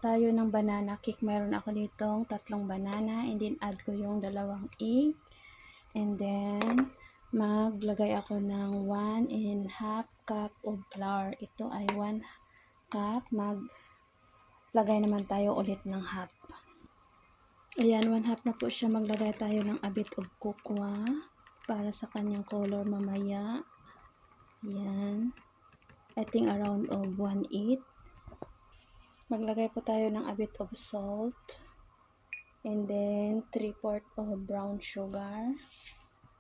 tayo ng banana cake. Meron ako ditong 3 banana, and then add ko yung 2 egg. And then, maglagay ako ng 1½ cup of flour. Ito ay 1 cup. Maglagay naman tayo ulit ng half. Ayan, 1/2 na po siya. Maglagay tayo ng a bit of cocoa para sa kanyang color mamaya. Ayan. I think around of 1/8. Maglagay po tayo ng a bit of salt. And then, 3/4 of brown sugar.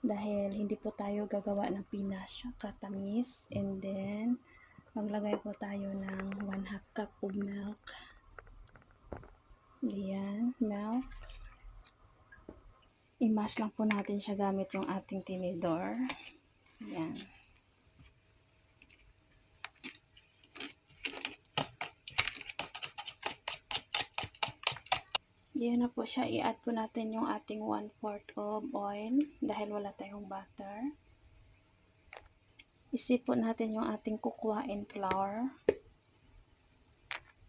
Dahil hindi po tayo gagawa ng pinash katamis. And then, maglagay po tayo ng 1/2 cup of milk. Ayan, milk. I-mash lang po natin siya gamit yung ating tinidor. Ayan. Ayan na po siya. I-add po natin yung ating 1/4 of oil dahil wala tayong butter. Isip po natin yung ating cocoa and flour.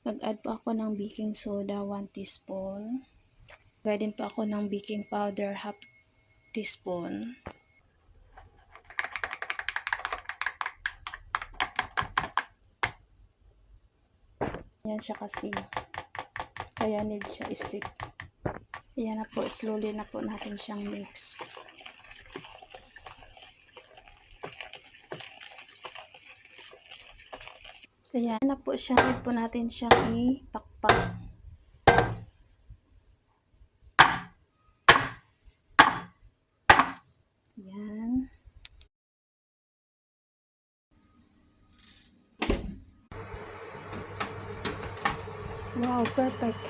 Nag-add po ako ng baking soda 1 teaspoon. Gaya din po ako ng baking powder 1/2 teaspoon. Ayan siya kasi. Kaya need siya isip. Ayan na po. Slowly na po natin siyang mix. Ayan na po siya. Need po natin siyang ipakpak. Ayan. Wow, perfect.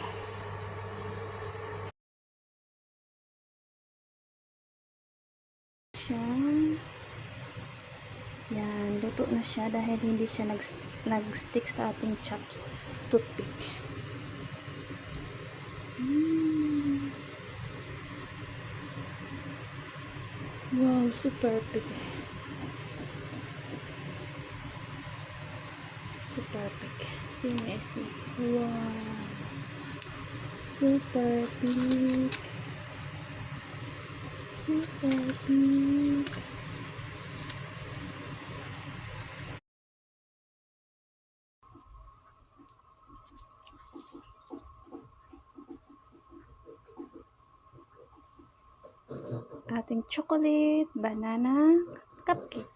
Yan, luto na siya dahil hindi siya nag-stick sa ating chops toothpick. Wow, super perfect. Super perfect. See me, see. Wow. Super perfect. Super perfect. Ating chocolate banana cupcake.